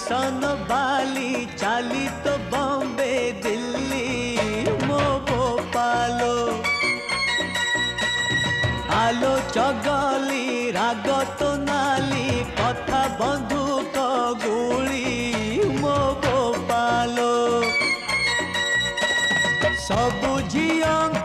tension बाली चाली तो बॉम्बे दिल्ली मो भोपालो आलो चगली राग तो नाली कथा बंधुक गुली मो भोपालो सबु झियों